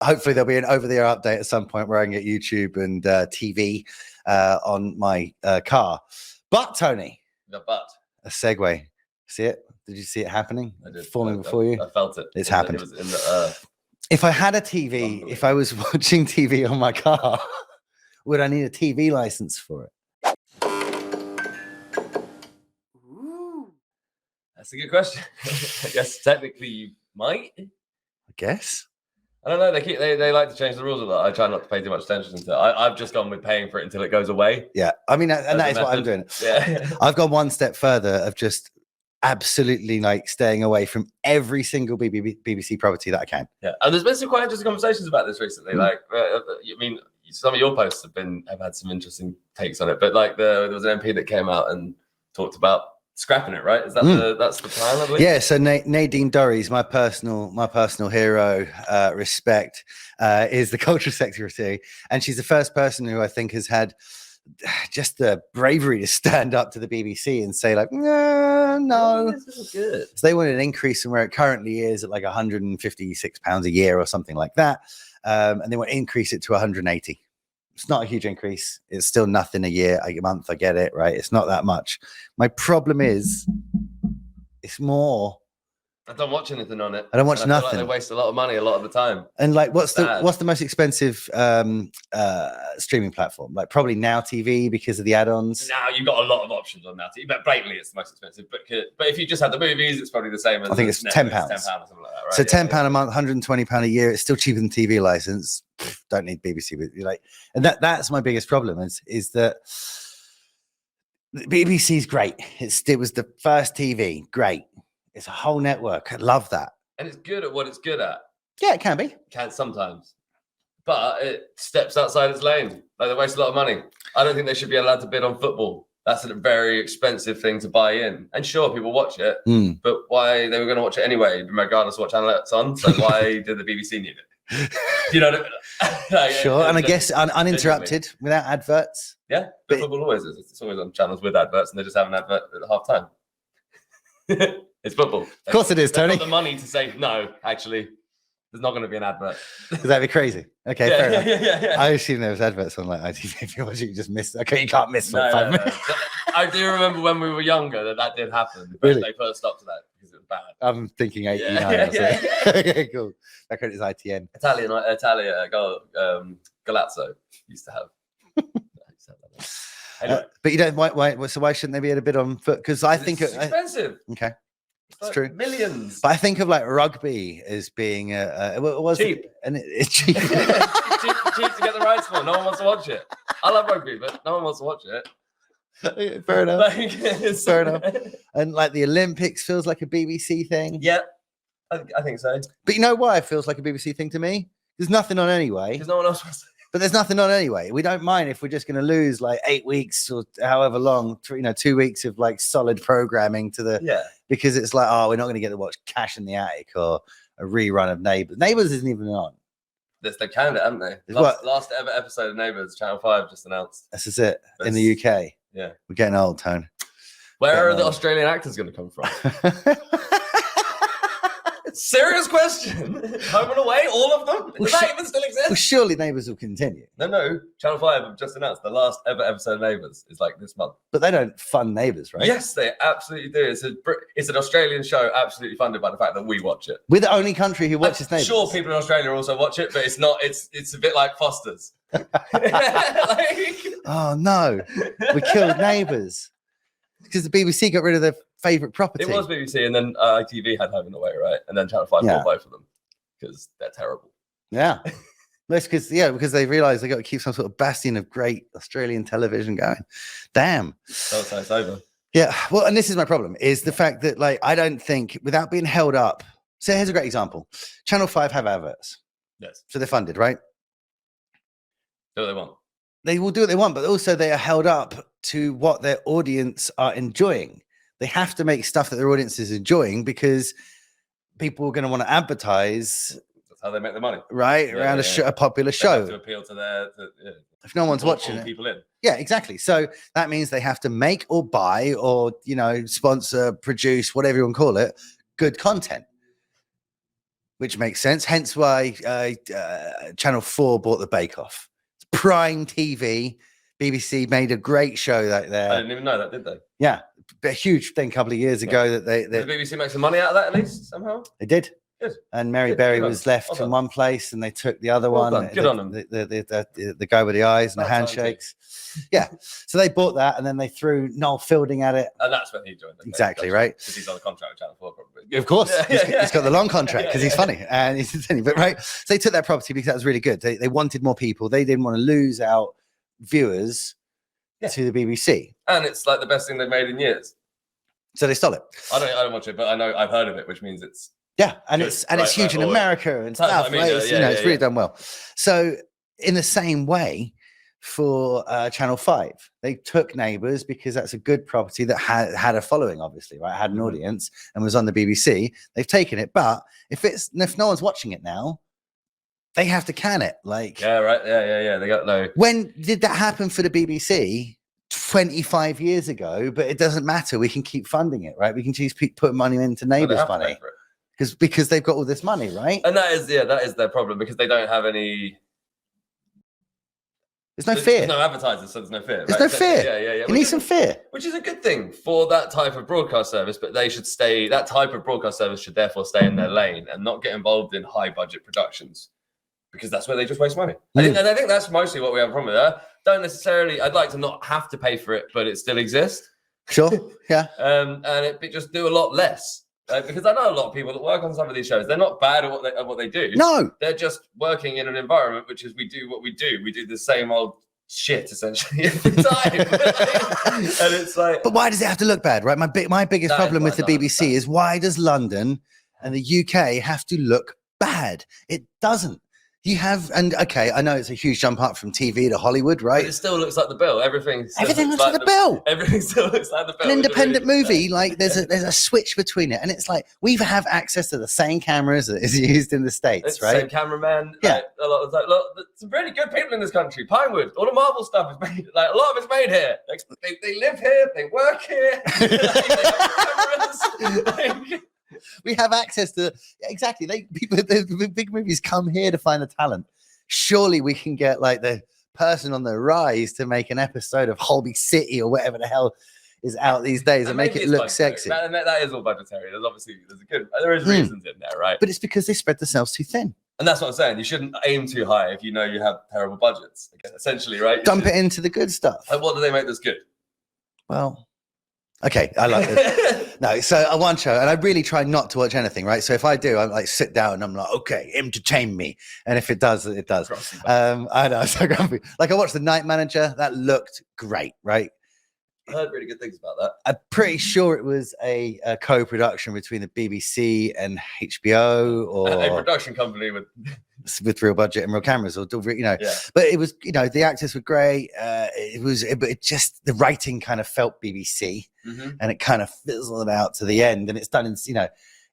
hopefully there'll be an over-the-air update at some point where I can get YouTube and TV on my car. But Tony, the butt. A segue. See it? Did you see it happening? I did. Forming before you? I felt it. It's happened. It was in the if I had a TV, if I was watching TV on my car, would I need a TV license for it? Ooh. That's a good question. I guess technically you might. I guess. I don't know. They like to change the rules a lot. I try not to pay too much attention to it. I've just gone with paying for it until it goes away. Yeah. I mean, and that is what I'm doing. Yeah. I've gone one step further of just absolutely like staying away from every single BBC property that I can. Yeah. And there's been some quite interesting conversations about this recently. Like, I mean, some of your posts have had some interesting takes on it, but like there was an MP that came out and talked about scrapping it, right? Is that that's the plan, I believe? Yeah. So Nadine Dorries, my personal hero, respect, is the cultural secretary, and she's the first person who I think has had just the bravery to stand up to the BBC and say like, no, this is good. So they wanted an increase from where it currently is at like £156 a year or something like that, and they want to increase it to 180. It's not a huge increase. It's still nothing a month. I get it, right? It's not that much. My problem is, it's more. I don't watch anything on it. I don't watch nothing. Like they waste a lot of money a lot of the time. And like, what's the most expensive streaming platform? Like probably Now TV because of the add-ons. Now you've got a lot of options on Now TV, but blatantly it's the most expensive. But if you just had the movies, it's probably the same as I think it's £10. £10 or something like that, right? So £10 a month, £120 a year. It's still cheaper than TV license. Don't need BBC, but like, and that's my biggest problem is that the BBC is great. It was the first TV, great. It's a whole network. I love that. And it's good at what it's good at. Yeah, it can be. Can sometimes. But it steps outside its lane. Like they waste a lot of money. I don't think they should be allowed to bid on football. That's a very expensive thing to buy in. And sure, people watch it, but why they were going to watch it anyway, regardless of what channel it's on. So why did the BBC need it? You know what I mean? Like, sure. And I guess uninterrupted without adverts. Yeah, but football always is. It's always on channels with adverts, and they just have an advert at half time. It's football. Of course it is, Tony. Got the money to say no. Actually, there's not going to be an advert. Because that'd be crazy. Okay, fair enough. Yeah. I assume there was adverts on like ITV. If you watch it, you just miss. Okay, you can't miss. No. I do remember when we were younger that did happen. Really? They put a stop to that because it was bad. I'm thinking 89. Yeah. Okay, cool. That credit is ITN. Galazzo used to have. Anyway. But you don't. Why? So why shouldn't they be able to bid on foot? Because I think it's expensive. Okay. It's like true. Millions. But I think of like rugby as being cheap. And it's cheap. cheap to get the rights for. No one wants to watch it. I love rugby, but no one wants to watch it. Fair enough. Fair enough. And like the Olympics feels like a BBC thing. Yeah, I think so. But you know why it feels like a BBC thing to me? There's nothing on anyway. Because no one else wants to. But there's nothing on anyway. We don't mind if we're just going to lose like 8 weeks or however long, 2 weeks of like solid programming because it's like, oh, we're not going to get to watch Cash in the Attic or a rerun of Neighbours. Neighbours isn't even on. They canned it, haven't they? Last ever episode of Neighbours, Channel 5 just announced. This is it. In the UK. Yeah. We're getting old, Tone. Where are the Australian actors going to come from? Serious question. Home and Away, all of them? Does that even still exist? Well, surely Neighbours will continue. No. Channel 5 have just announced the last ever episode of Neighbours is like this month. But they don't fund Neighbours, right? Yes, they absolutely do. It's an Australian show absolutely funded by the fact that we watch it. We're the only country who watches Neighbours. Sure, people in Australia also watch it, but it's not. It's a bit like Foster's. Oh, no. We killed Neighbours. Because the BBC got rid of their favourite property. It was BBC, and then ITV had Home and Away, right? And then Channel 5 bought both of them because they're terrible. Yeah. That's because they realised they got to keep some sort of bastion of great Australian television going. Damn. So it's over. Yeah. Well, and this is my problem, is the fact that like I don't think without being held up. So here's a great example. Channel 5 have adverts. Yes. So they're funded, right? Do what they want. They will do what they want, but also they are held up to what their audience are enjoying. They have to make stuff that their audience is enjoying because people are going to want to advertise. That's how they make the money, right? Around a popular show. To appeal to if no one's watching it, people in. Yeah, exactly. So that means they have to make or buy or sponsor, produce, whatever you want to call it, good content. which makes sense. Hence why Channel 4 bought the Bake Off. It's prime TV. BBC made a great show there. I didn't even know that, did they? Yeah, a huge thing a couple of years ago that they Did the BBC make some money out of that at least somehow? They did. Good. And Mary Berry was left in one place, and they took the other one. Done. Good on them. The guy with the eyes and the handshakes. Yeah. So they bought that, and then they threw Noel Fielding at it. And that's when he joined. Exactly, right? Because he's on a contract with Channel 4, probably. Of course. He's got the long contract because he's funny. And he's funny. But right. So they took that property because that was really good. They wanted more people. They didn't want to lose out viewers to the BBC. And it's like the best thing they've made in years. So they stole it. I don't watch it, but I know I've heard of it, which means it's and it's huge in America and stuff. I mean, it's really done well. So in the same way for Channel 5, they took Neighbours because that's a good property that had a following, obviously, right? Had an audience and was on the BBC. They've taken it, but if no one's watching it now, they have to can it. Like They got no. When did that happen for the BBC? 25 years ago, but it doesn't matter. We can keep funding it, right? We can just keep putting money into Neighbours money because they've got all this money, right? And that is their problem because they don't have any. There's no fear. There's no advertisers, so there's no fear. There's no fear. Yeah. You need some fear, which is a good thing for that type of broadcast service. But they should stay. That type of broadcast service should therefore stay in their lane and not get involved in high budget productions because that's where they just waste money. I think that's mostly what we have a problem with. Don't necessarily. I'd like to not have to pay for it, but it still exists. Sure. Yeah. And it just do a lot less because I know a lot of people that work on some of these shows. They're not bad at what they do. No, they're just working in an environment which is we do what we do. We do the same old shit essentially every time. And it's like, but why does it have to look bad, right? My biggest problem with the BBC is why does London and the UK have to look bad? It doesn't. You have, and okay, I know it's a huge jump up from TV to Hollywood, right? But it still looks like the bill. Everything looks like the bill. Everything still looks like the bill. An independent movie, like there's a switch between it, and it's like we have access to the same cameras that is used in the States, it's right? Same cameraman. Like, a lot of look, some really good people in this country. Pinewood, all the Marvel stuff is made. Like a lot of it's made here. Like, they live here, they work here. They have cameras. We have access to exactly. The big movies come here to find the talent. Surely we can get like the person on the rise to make an episode of Holby City or whatever the hell is out these days and make it look sexy. That is all budgetary. There is reasons in there, right? But it's because they spread themselves too thin. And that's what I'm saying. You shouldn't aim too high if you know you have terrible budgets. Essentially, right? Dump it into the good stuff. Like, what do they make that's good? Well. Okay, I like it. No, so I one show, and I really try not to watch anything, right? So if I do, I like sit down and I'm like, okay, entertain me. And if it does, it does. I know, so grumpy. Like I watched The Night Manager, that looked great, right? I heard really good things about that. I'm pretty sure it was a co-production between the BBC and HBO, or a production company with real budget and real cameras, or But it was, the actors were great. It just the writing kind of felt BBC, and it kind of fizzled out to the end. And it's done in,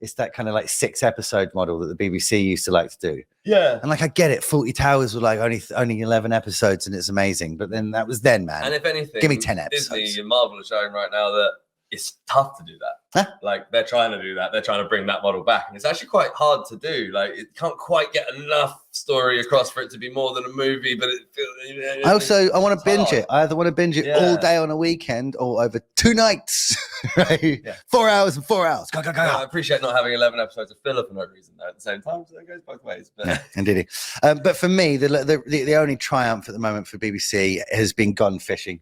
it's that kind of like 6-episode model that the BBC used to like to do. Yeah, and like I get it, 40 Towers were like only 11 episodes, and it's amazing. But then that was then, man. And if anything, give me 10 episodes. Disney and Marvel are showing right now that it's tough to do that. Huh? Like they're trying to do that. They're trying to bring that model back, and it's actually quite hard to do. Like it can't quite get enough story across for it to be more than a movie. But it feels. I want to binge it. I either want to binge it all day on a weekend or over 2 nights. Right? Yeah. 4 hours and 4 hours. Go. I appreciate not having 11 episodes of filler for no reason though, at the same time. So it goes both ways. But yeah, indeed. But for me, the only triumph at the moment for BBC has been Gone Fishing.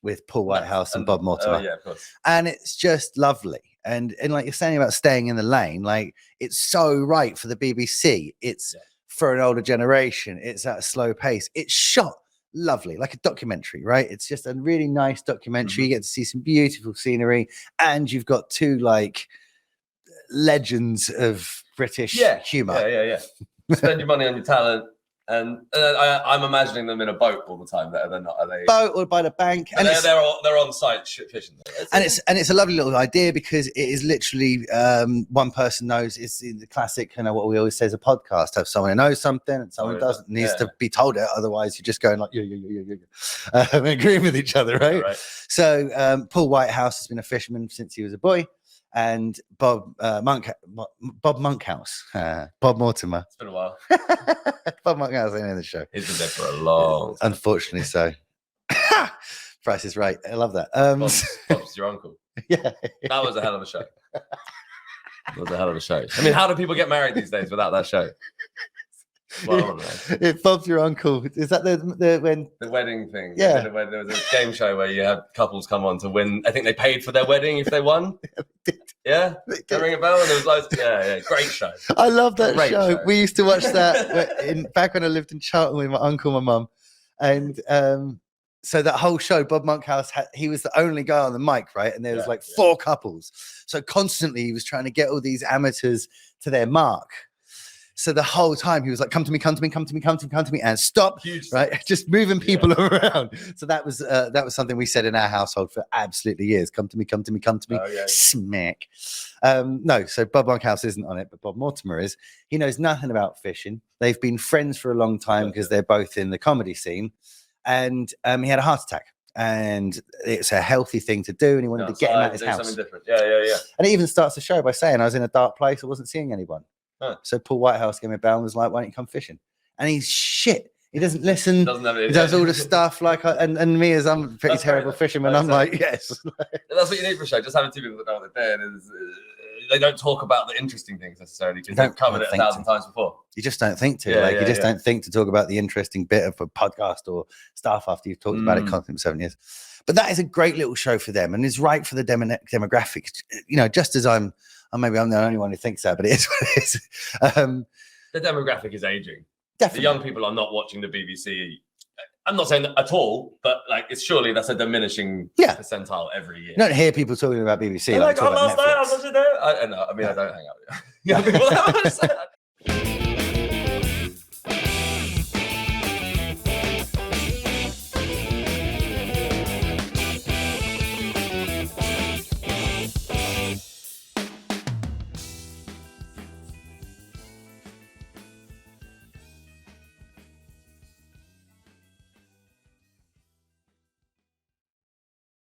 With Paul Whitehouse and Bob Mortimer. Oh, yeah, of course. And it's just lovely. And like you're saying about staying in the lane, like it's so right for the BBC. It's for an older generation. It's at a slow pace. It's shot lovely, like a documentary, right? It's just a really nice documentary. You get to see some beautiful scenery, and you've got 2 like legends of British humor. Yeah. Spend your money on your talent. And I'm imagining them in a boat all the time. They're not. Are they boat or by the bank? And they're on site fishing. And it's a lovely little idea because it is literally one person knows. It's the classic, what we always say is a podcast. Have someone who knows something and someone who doesn't needs to be told it. Otherwise, you're just going like agreeing with each other, right? Right. So Paul Whitehouse has been a fisherman since he was a boy. and Bob Monkhouse, Bob Mortimer. It's been a while. Bob Monkhouse ain't in the show. He's been there for a long time. Unfortunately, so. Price is Right. I love that. Bob's your uncle. Yeah, that was a hell of a show. That was a hell of a show. I mean, how do people get married these days without that show? Well, if Bob's your uncle, is that the wedding thing? Yeah, there was a game show where you had couples come on to win. I think they paid for their wedding if they won. Yeah, did ring a bell? And there was great show. I love that show. We used to watch that back when I lived in Charlton with my uncle, my mum, and so that whole show, Bob Monkhouse, he was the only guy on the mic, right? And there was four couples. So constantly he was trying to get all these amateurs to their mark. So the whole time he was like, come to me, come to me, come to me, come to me, come to me, and stop, right? Just moving people around. So that was something we said in our household for absolutely years. Come to me, come to me, come to me, smack. No, so Bob Monkhouse isn't on it, but Bob Mortimer is. He knows nothing about fishing. They've been friends for a long time because they're both in the comedy scene. And he had a heart attack, and it's a healthy thing to do. And he wanted to get him out of his house. Something different. Yeah. And he even starts the show by saying, I was in a dark place. I wasn't seeing anyone. Huh. So Paul Whitehouse gave me a bell and was like, why don't you come fishing? And he's shit. He doesn't listen. He does all the stuff and me as I'm a pretty terrible fisherman. I'm like, yes. That's what you need for a show. Just having two people that know what they're doing they don't talk about the interesting things necessarily because they've covered it 1,000 times before. You just don't think to. You just don't think to talk about the interesting bit of a podcast or stuff after you've talked about it constantly for 7 years. But that is a great little show for them and is right for the demographics. Just as maybe I'm the only one who thinks that, but it is what it is. The demographic is aging. Definitely. The young people are not watching the BBC. I'm not saying that at all, but that's a diminishing percentile every year. You don't hear people talking about BBC. I don't hang out with young people.